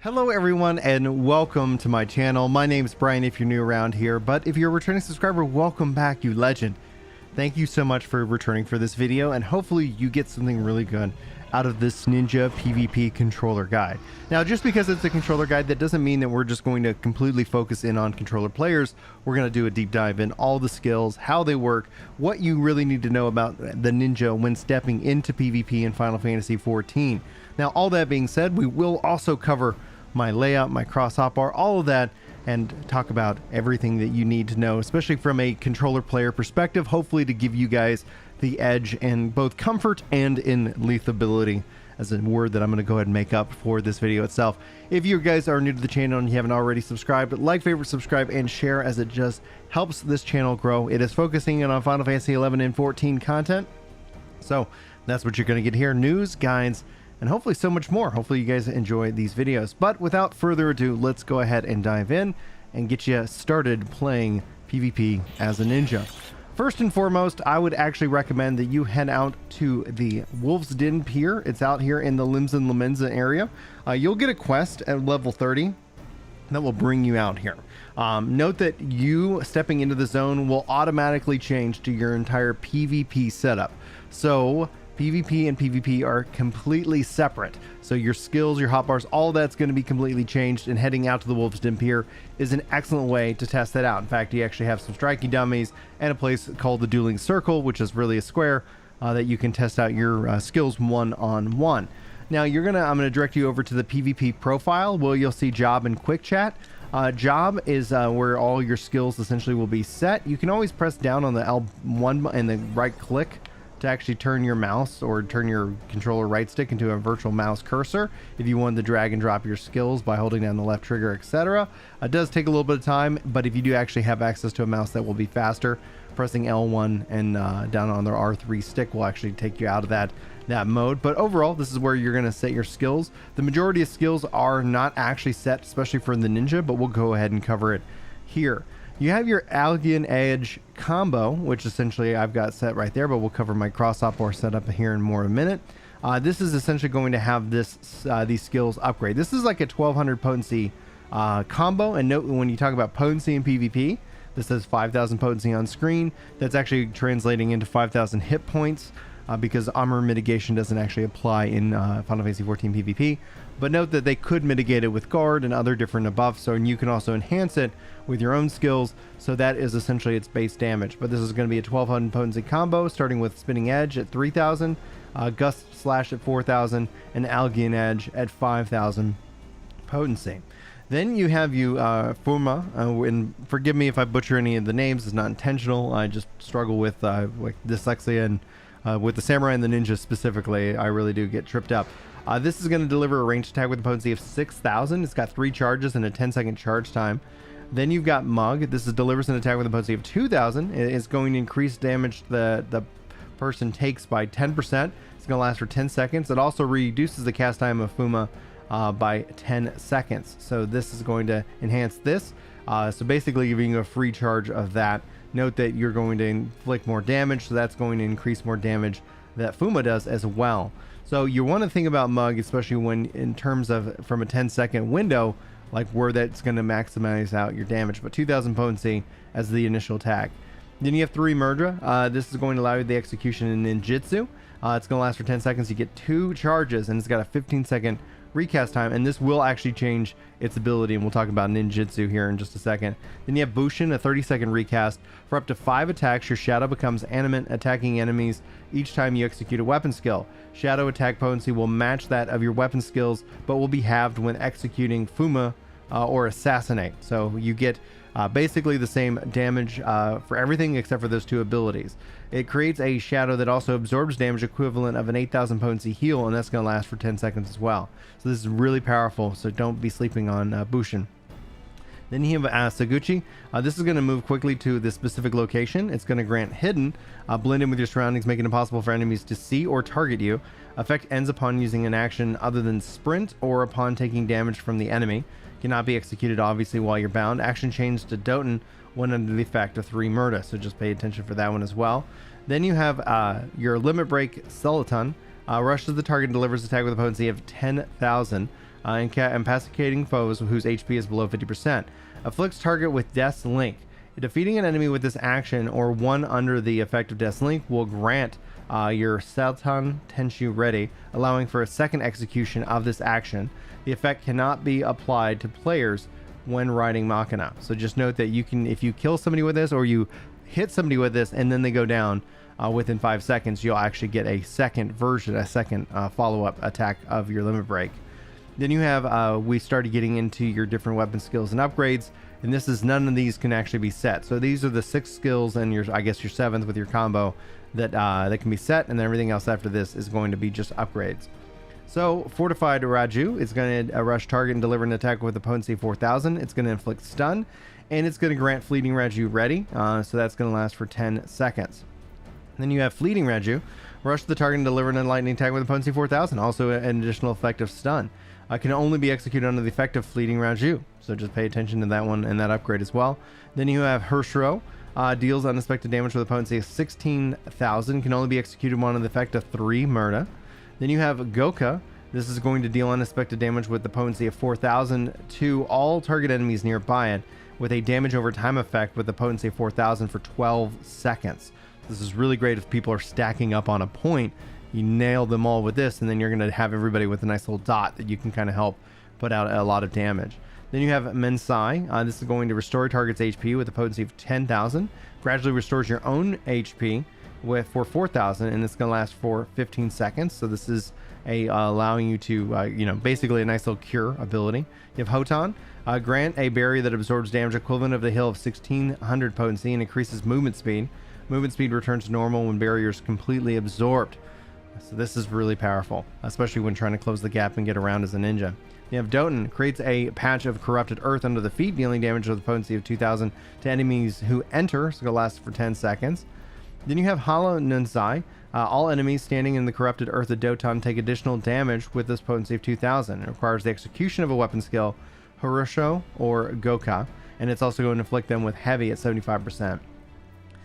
Hello everyone and welcome to my channel. My name is Brian if you're new around here, but if you're a returning subscriber, welcome back, you legend. Thank you so much for returning for this video, and hopefully you get something really good out of this Ninja PvP controller guide. Now, just because it's a controller guide, that doesn't mean that we're just going to completely focus in on controller players. We're going to do a deep dive in all the skills, how they work, what you really need to know about the Ninja when stepping into PvP in Final Fantasy XIV. Now, all that being said, we will also cover my layout, my cross hotbar, all of that, and talk about everything that you need to know, especially from a controller player perspective, hopefully to give you guys the edge in both comfort and in lethability, as a word that I'm going to go ahead and make up for this video itself. If you guys are new to the channel and you haven't already subscribed, like, favorite, subscribe, and share, as it just helps this channel grow. It is focusing in on Final Fantasy XI and 14 content, so that's what you're going to get here: news, guides, and hopefully so much more. Hopefully you guys enjoy these videos. But without further ado, let's go ahead and dive in and get you started playing PvP as a ninja. First and foremost, I would actually recommend that you head out to the Wolf's Den Pier. It's out here in the Limsa Lamenza area. You'll get a quest at level 30 that will bring you out here. Note that you stepping into the zone will automatically change to your entire PvP setup. So PvP and PvP are completely separate. So your skills, your hotbars, all that's going to be completely changed, and heading out to the Wolf's Den Pier is an excellent way to test that out. In fact, you actually have some striking dummies and a place called the Dueling Circle, which is really a square that you can test out your skills one-on-one. Now I'm going to direct you over to the PvP profile, where you'll see Job and Quick Chat. Job is where all your skills essentially will be set. You can always press down on the L1 and then right click to actually turn your mouse or turn your controller right stick into a virtual mouse cursor if you wanted to drag and drop your skills by holding down the left trigger, etc. It does take a little bit of time, but if you do actually have access to a mouse that will be faster, pressing L1 and down on the R3 stick will actually take you out of that mode. But overall, this is where you're going to set your skills. The majority of skills are not actually set, especially for the ninja, but we'll go ahead and cover it here. You have your Algian Edge combo, which essentially I've got set right there, but we'll cover my cross hotbar setup here in more a minute. This is essentially going to have these skills upgrade. This is like a 1200 potency combo, and note when you talk about potency in PvP, this says 5000 potency on screen. That's actually translating into 5000 hit points, because armor mitigation doesn't actually apply in Final Fantasy XIV PvP. But note that they could mitigate it with guard and other different buffs, so and you can also enhance it with your own skills. So that is essentially its base damage. But this is going to be a 1200 potency combo, starting with Spinning Edge at 3000, Gust Slash at 4000, and Algian Edge at 5000 potency. Then you have Fuma, and forgive me if I butcher any of the names, it's not intentional. I just struggle with like dyslexia, and with the samurai and the ninja specifically, I really do get tripped up. This is going to deliver a ranged attack with a potency of 6000. It's got 3 charges and a 10-second charge time. Then you've got Mug. This delivers an attack with a potency of 2000. It's going to increase damage the person takes by 10%. It's going to last for 10 seconds. It also reduces the cast time of Fuma by 10 seconds. So this is going to enhance this. So basically giving you a free charge of that. Note that you're going to inflict more damage, so that's going to increase more damage that Fuma does as well. So you want to think about Mug, especially when in terms of from a 10-second window, like where that's going to maximize out your damage. But 2000 potency as the initial attack. Then you have 3 Murdra. This is going to allow you the execution in ninjutsu. It's going to last for 10 seconds. You get 2 charges, and it's got a 15-second recast time, and this will actually change its ability, and we'll talk about ninjutsu here in just a second. Then you have Bushin, a 30-second recast. For up to 5 attacks, your shadow becomes animate, attacking enemies each time you execute a weapon skill. Shadow attack potency will match that of your weapon skills, but will be halved when executing Fuma or Assassinate. So you get basically the same damage for everything except for those 2 abilities. It creates a shadow that also absorbs damage equivalent of an 8000 potency heal, and that's going to last for 10 seconds as well. So this is really powerful, so don't be sleeping on Bushin. Then you have Saguchi. This is going to move quickly to this specific location. It's going to grant Hidden, blend in with your surroundings, making it impossible for enemies to see or target you. Effect ends upon using an action other than sprint or upon taking damage from the enemy. Cannot be executed obviously while you're bound. Action changes to Doten when under the effect of 3 Murda, so just pay attention for that one as well. Then you have your Limit Break Celadon. Rushes the target and delivers attack with a potency of 10,000. incapacitating foes whose HP is below 50%. Afflicts target with Death's Link. Defeating an enemy with this action or one under the effect of Death's Link will grant your Sultan Tenshu ready, allowing for a second execution of this action. The effect cannot be applied to players when riding Machina. So just note that you can, if you kill somebody with this or you hit somebody with this and then they go down within 5 seconds, you'll actually get a second version, a second follow-up attack of your limit break. Then you have, we started getting into your different weapon skills and upgrades, and this is, none of these can actually be set. So these are the 6 skills and your, I guess your 7th with your combo that that can be set, and then everything else after this is going to be just upgrades. So Fortified Raju is going to rush target and deliver an attack with a potency 4000. It's going to inflict stun, and it's going to grant Fleeting Raju ready. So that's going to last for 10 seconds. Then you have Fleeting Raju, rush the target and deliver an lightning attack with a potency 4000. Also an additional effect of stun. Can only be executed under the effect of Fleeting Raju. So just pay attention to that one and that upgrade as well. Then you have Hershro. Deals unexpected damage with a potency of 16,000. Can only be executed under the effect of 3 Murda. Then you have Goka. This is going to deal unexpected damage with the potency of 4,000 to all target enemies nearby it, with a damage over time effect with the potency of 4,000 for 12 seconds. This is really great if people are stacking up on a point. You nail them all with this, and then you're going to have everybody with a nice little dot that you can kind of help put out a lot of damage. Then you have Mensai. This is going to restore target's HP with a potency of 10,000. Gradually restores your own HP for 4,000, and it's going to last for 15 seconds. So this is allowing you to, basically a nice little cure ability. You have Hotan. Grant a barrier that absorbs damage equivalent of the heal of 1,600 potency and increases movement speed. Movement speed returns to normal when barrier is completely absorbed. So this is really powerful, especially when trying to close the gap and get around as a ninja. You have Doten, creates a patch of corrupted earth under the feet, dealing damage with a potency of 2,000 to enemies who enter. So it'll last for 10 seconds. Then you have Hala Nunzai. All enemies standing in the corrupted earth of Doton take additional damage with this potency of 2,000. It requires the execution of a weapon skill, Horosho or Goka, and it's also going to inflict them with heavy at 75%.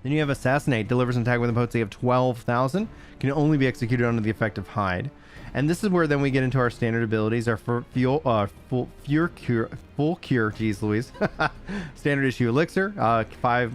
Then you have Assassinate, delivers an attack with a potency of 12,000, can only be executed under the effect of Hide. And this is where then we get into our standard abilities, our full cure, geez Louise, standard issue elixir,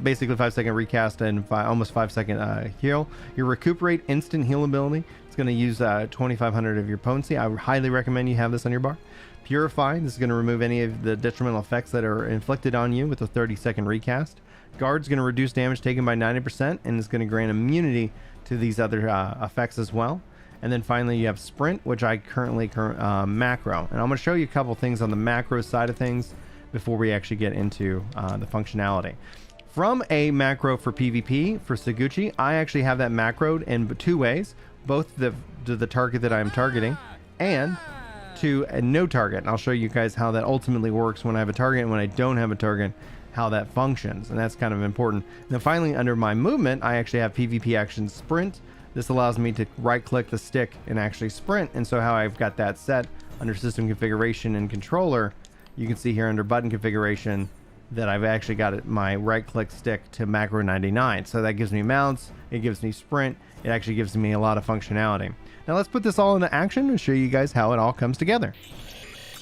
basically 5 second recast and almost 5 second heal. Your recuperate instant heal ability, it's going to use 2,500 of your potency. I highly recommend you have this on your bar. Purify, this is going to remove any of the detrimental effects that are inflicted on you with a 30-second recast. Guard's going to reduce damage taken by 90% and is going to grant immunity to these other effects as well. And then finally you have Sprint, which I currently macro. And I'm going to show you a couple things on the macro side of things before we actually get into the functionality. From a macro for PvP, for Saguchi, I actually have that macroed in 2 ways. Both to the target that I'm targeting and to a no target. And I'll show you guys how that ultimately works when I have a target and when I don't have a target, how that functions. And that's kind of important. And then finally, under my movement, I actually have PvP action Sprint. This allows me to right click the stick and actually sprint. And so how I've got that set under system configuration and controller, you can see here under button configuration that I've actually got my right click stick to macro 99. So that gives me mounts, it gives me sprint, it actually gives me a lot of functionality. Now let's put this all into action and show you guys how it all comes together.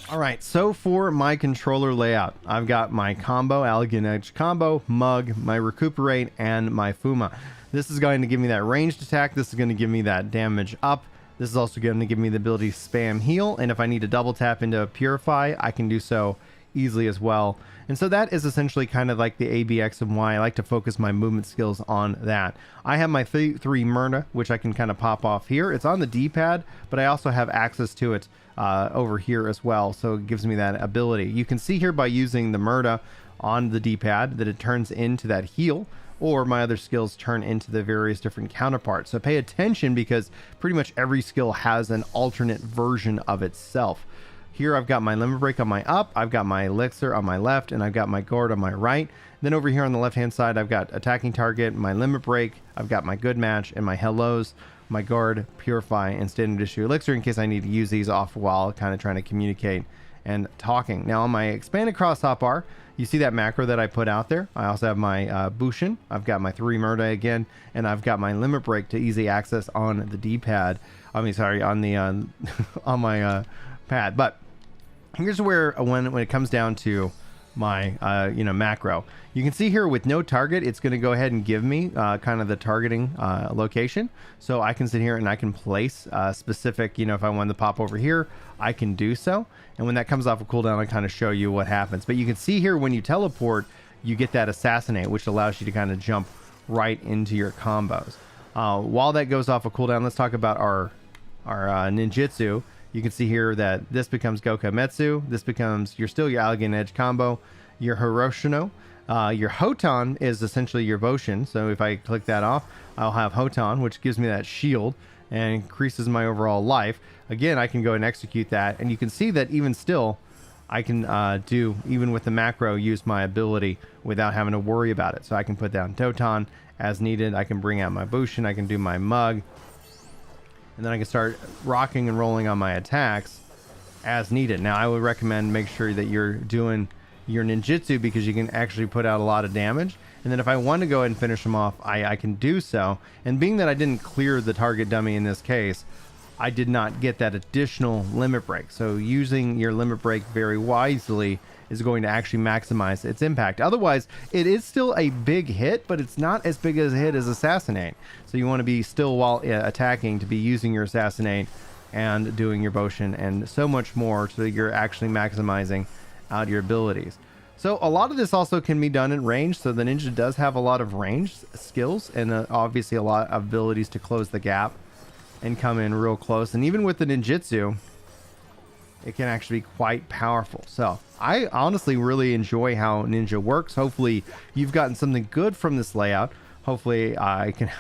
All right, so for my controller layout, I've got my combo, Elegant Edge combo, mug, my recuperate, and my Fuma. This is going to give me that ranged attack. This is going to give me that damage up. This is also going to give me the ability to spam heal. And if I need to double tap into a purify, I can do so easily as well. And so that is essentially kind of like the A, B, X, and Y. I like to focus my movement skills on that. I have my 3 Myrna, which I can kind of pop off here. It's on the D-pad, but I also have access to it over here as well. So it gives me that ability. You can see here by using the Murda on the D-pad that it turns into that heal, or my other skills turn into the various different counterparts. So pay attention because pretty much every skill has an alternate version of itself. Here I've got my limit break on my up, I've got my elixir on my left, and I've got my guard on my right. Then over here on the left hand side, I've got attacking target, my limit break, I've got my good match, and my hellos, my guard, purify, and standard issue elixir in case I need to use these off while kind of trying to communicate and talking. Now on my expanded cross hotbar, you see that macro that I put out there. I also have my Bushin, I've got my 3 Murda again, and I've got my limit break to easy access on the D-pad. I mean, sorry, on the on my pad. But here's where when it comes down to my macro, you can see here with no target, it's going to go ahead and give me kind of the targeting location. So I can sit here and I can place specific, if I wanted to pop over here, I can do so. And when that comes off a cooldown, I kind of show you what happens. But you can see here when you teleport, you get that assassinate, which allows you to kind of jump right into your combos. While that goes off a cooldown, let's talk about our ninjutsu. You can see here that this becomes Gokametsu. This becomes your Alligator Edge combo. Your Hiroshino. Your Hotan is essentially your Boshin. So if I click that off, I'll have Hotan, which gives me that shield and increases my overall life. Again, I can go and execute that. And you can see that even still, I can do, even with the macro, use my ability without having to worry about it. So I can put down Doton as needed. I can bring out my Bushin. I can do my Mug. And then I can start rocking and rolling on my attacks as needed. Now, I would recommend make sure that you're doing your ninjutsu because you can actually put out a lot of damage. And then if I want to go ahead and finish them off, I can do so. And being that I didn't clear the target dummy in this case, I did not get that additional limit break. So using your limit break very wisely is going to actually maximize its impact. Otherwise, it is still a big hit, but it's not as big as a hit as Assassinate. So you want to be still, while attacking, to be using your Assassinate and doing your Boshin and so much more, so that you're actually maximizing out your abilities. So a lot of this also can be done in range. So the ninja does have a lot of range skills and obviously a lot of abilities to close the gap and come in real close. And even with the ninjutsu, it can actually be quite powerful. So I honestly really enjoy how Ninja works. Hopefully you've gotten something good from this layout. Hopefully I can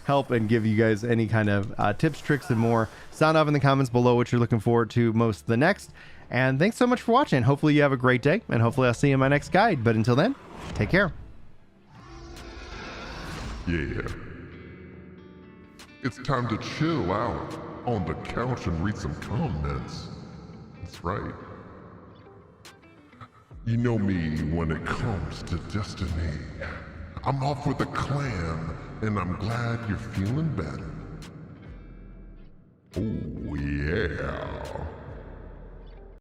help and give you guys any kind of tips, tricks, and more. Sound off in the comments below what you're looking forward to most the next. And thanks so much for watching. Hopefully you have a great day, and hopefully I'll see you in my next guide. But until then, take care. Yeah. It's time to chill out on the couch and read some comments. That's right. You know me when it comes to Destiny. I'm off with a clan, and I'm glad you're feeling better. Oh yeah.